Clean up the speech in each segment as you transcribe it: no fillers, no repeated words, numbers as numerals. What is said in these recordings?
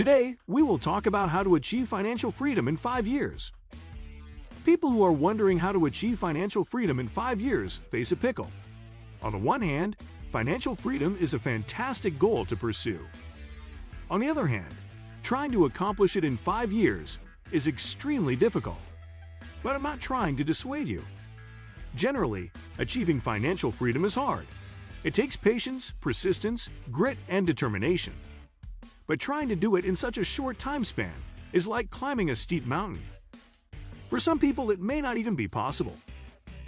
Today, we will talk about how to achieve financial freedom in 5 years. People who are wondering how to achieve financial freedom in 5 years face a pickle. On the one hand, financial freedom is a fantastic goal to pursue. On the other hand, trying to accomplish it in 5 years is extremely difficult. But I'm not trying to dissuade you. Generally, achieving financial freedom is hard. It takes patience, persistence, grit, and determination. But trying to do it in such a short time span is like climbing a steep mountain. For some people, it may not even be possible.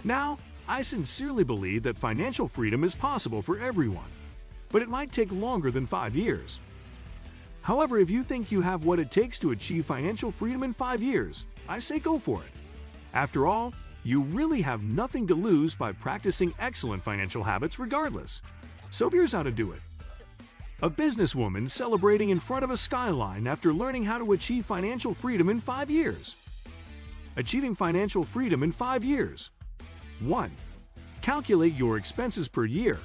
Now, I sincerely believe that financial freedom is possible for everyone, but it might take longer than 5 years. However, if you think you have what it takes to achieve financial freedom in 5 years, I say go for it. After all, you really have nothing to lose by practicing excellent financial habits regardless. So here's how to do it. A businesswoman celebrating in front of a skyline after learning how to achieve financial freedom in 5 years. Achieving financial freedom in 5 years. 1. Calculate your expenses per year.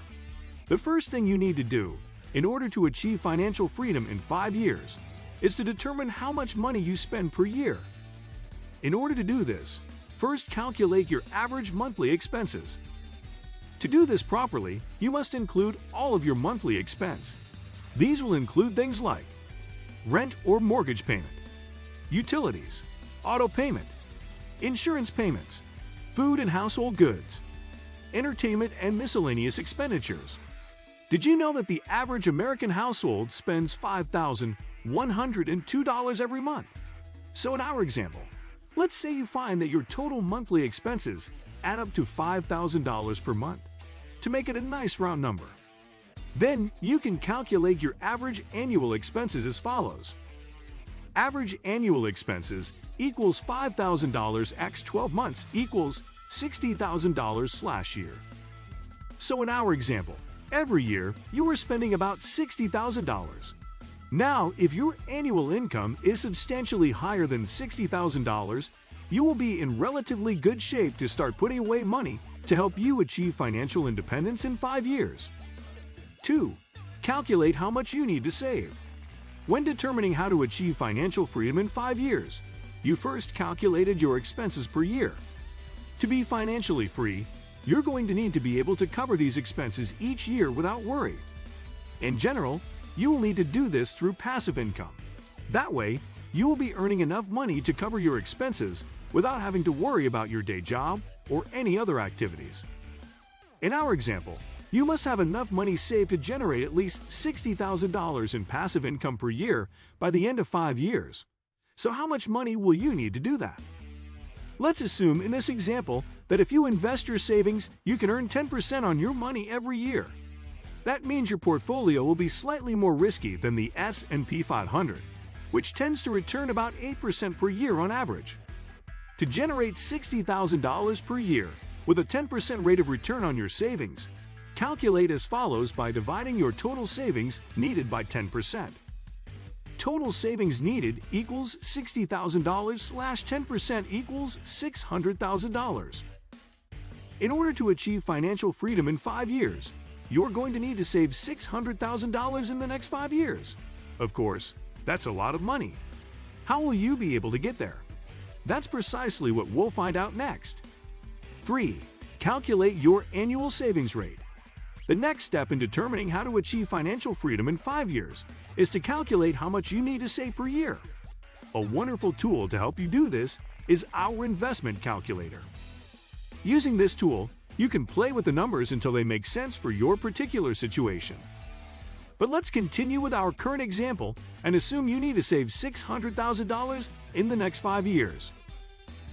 The first thing you need to do in order to achieve financial freedom in 5 years is to determine how much money you spend per year. In order to do this, first calculate your average monthly expenses. To do this properly, you must include all of your monthly expense. These will include things like rent or mortgage payment, utilities, auto payment, insurance payments, food and household goods, entertainment and miscellaneous expenditures. Did you know that the average American household spends $5,102 every month? So in our example, let's say you find that your total monthly expenses add up to $5,000 per month. To make it a nice round number, then you can calculate your average annual expenses as follows. Average annual expenses equals $5,000 x 12 months equals $60,000/year. So in our example, every year you are spending about $60,000. Now, if your annual income is substantially higher than $60,000, you will be in relatively good shape to start putting away money to help you achieve financial independence in 5 years. 2. Calculate how much you need to save. When determining how to achieve financial freedom in 5 years, you first calculated your expenses per year. To be financially free, you're going to need to be able to cover these expenses each year without worry. In general, you will need to do this through passive income. That way, you will be earning enough money to cover your expenses without having to worry about your day job or any other activities. In our example, you must have enough money saved to generate at least $60,000 in passive income per year by the end of 5 years. So how much money will you need to do that? Let's assume in this example that if you invest your savings, you can earn 10% on your money every year. That means your portfolio will be slightly more risky than the S&P 500, which tends to return about 8% per year on average. To generate $60,000 per year with a 10% rate of return on your savings, calculate as follows by dividing your total savings needed by 10%. Total savings needed equals $60,000/10% equals $600,000. In order to achieve financial freedom in 5 years, you're going to need to save $600,000 in the next 5 years. Of course, that's a lot of money. How will you be able to get there? That's precisely what we'll find out next. 3. Calculate your annual savings rate. The next step in determining how to achieve financial freedom in 5 years is to calculate how much you need to save per year. A wonderful tool to help you do this is our investment calculator. Using this tool, you can play with the numbers until they make sense for your particular situation. But let's continue with our current example and assume you need to save $600,000 in the next 5 years.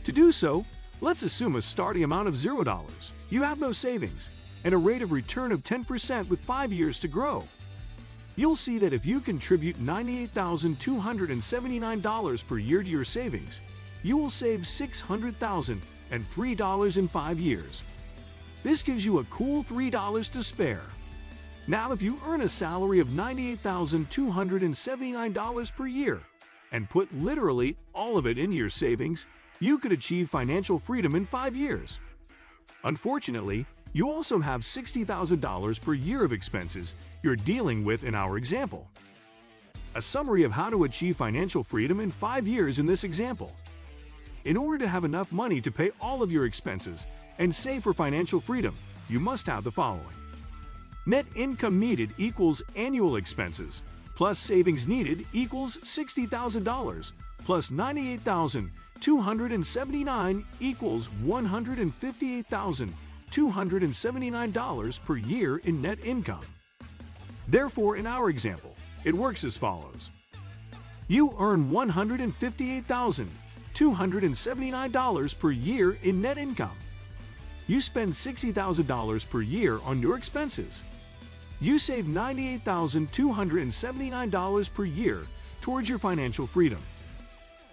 To do so, let's assume a starting amount of $0. You have no savings and a rate of return of 10% with 5 years to grow. You'll see that if you contribute $98,279 per year to your savings, you will save $600,003 in 5 years. This gives you a cool $3 to spare. Now, if you earn a salary of $98,279 per year and put literally all of it into your savings, you could achieve financial freedom in 5 years. Unfortunately, you also have $60,000 per year of expenses you're dealing with in our example. A summary of how to achieve financial freedom in 5 years in this example. In order to have enough money to pay all of your expenses and save for financial freedom, you must have the following. Net income needed equals annual expenses, plus savings needed equals $60,000, plus $98,279 equals $158,279 per year in net income. Therefore, in our example, it works as follows. You earn $158,279 per year in net income. You spend $60,000 per year on your expenses. You save $98,279 per year towards your financial freedom.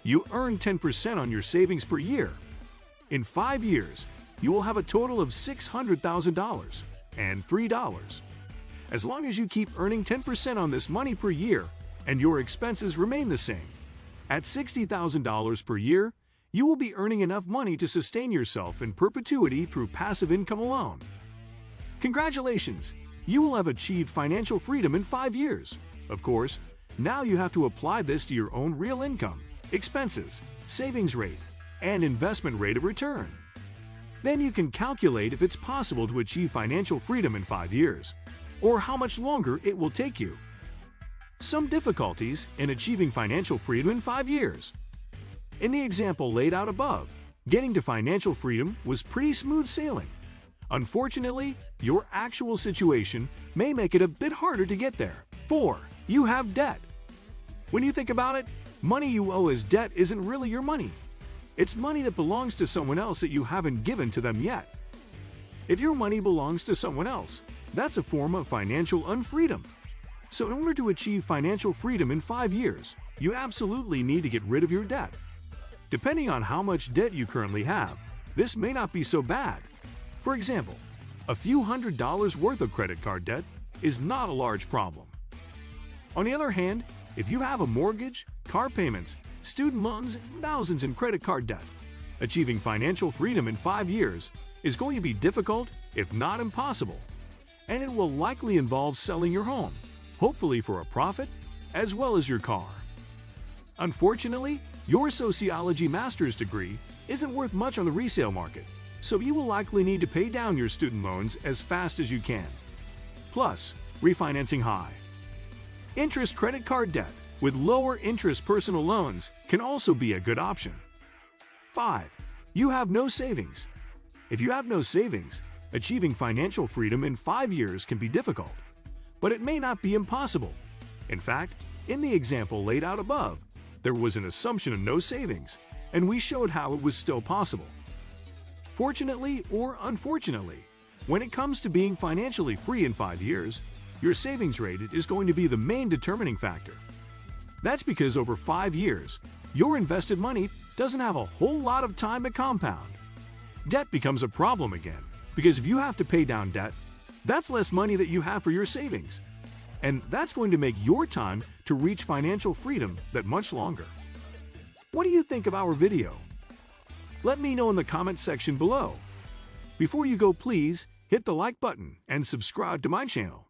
You earn 10% on your savings per year. In 5 years, you will have a total of $600,000 and $3. As long as you keep earning 10% on this money per year and your expenses remain the same, at $60,000 per year, you will be earning enough money to sustain yourself in perpetuity through passive income alone. Congratulations! You will have achieved financial freedom in 5 years. Of course, now you have to apply this to your own real income, expenses, savings rate, and investment rate of return. Then you can calculate if it's possible to achieve financial freedom in 5 years, or how much longer it will take you. Some difficulties in achieving financial freedom in 5 years. In the example laid out above, getting to financial freedom was pretty smooth sailing. Unfortunately, your actual situation may make it a bit harder to get there. 4. You have debt. When you think about it, money you owe as debt isn't really your money. It's money that belongs to someone else that you haven't given to them yet. If your money belongs to someone else, that's a form of financial unfreedom. So in order to achieve financial freedom in 5 years, you absolutely need to get rid of your debt. Depending on how much debt you currently have, this may not be so bad. For example, a few $100s worth of credit card debt is not a large problem. On the other hand, if you have a mortgage, car payments, student loans, and thousands in credit card debt, achieving financial freedom in 5 years is going to be difficult, if not impossible, and it will likely involve selling your home, hopefully for a profit, as well as your car. Unfortunately, your sociology master's degree isn't worth much on the resale market, so you will likely need to pay down your student loans as fast as you can. Plus, refinancing high. Interest credit card debt with lower interest personal loans can also be a good option. 5. You have no savings. If you have no savings, achieving financial freedom in 5 years can be difficult, but it may not be impossible. In fact, in the example laid out above, there was an assumption of no savings, and we showed how it was still possible. Fortunately or unfortunately, when it comes to being financially free in 5 years, your savings rate is going to be the main determining factor. That's because over 5 years, your invested money doesn't have a whole lot of time to compound. Debt becomes a problem again, because if you have to pay down debt, that's less money that you have for your savings. And that's going to make your time to reach financial freedom that much longer. What do you think of our video? Let me know in the comments section below. Before you go, please hit the like button and subscribe to my channel.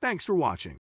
Thanks for watching.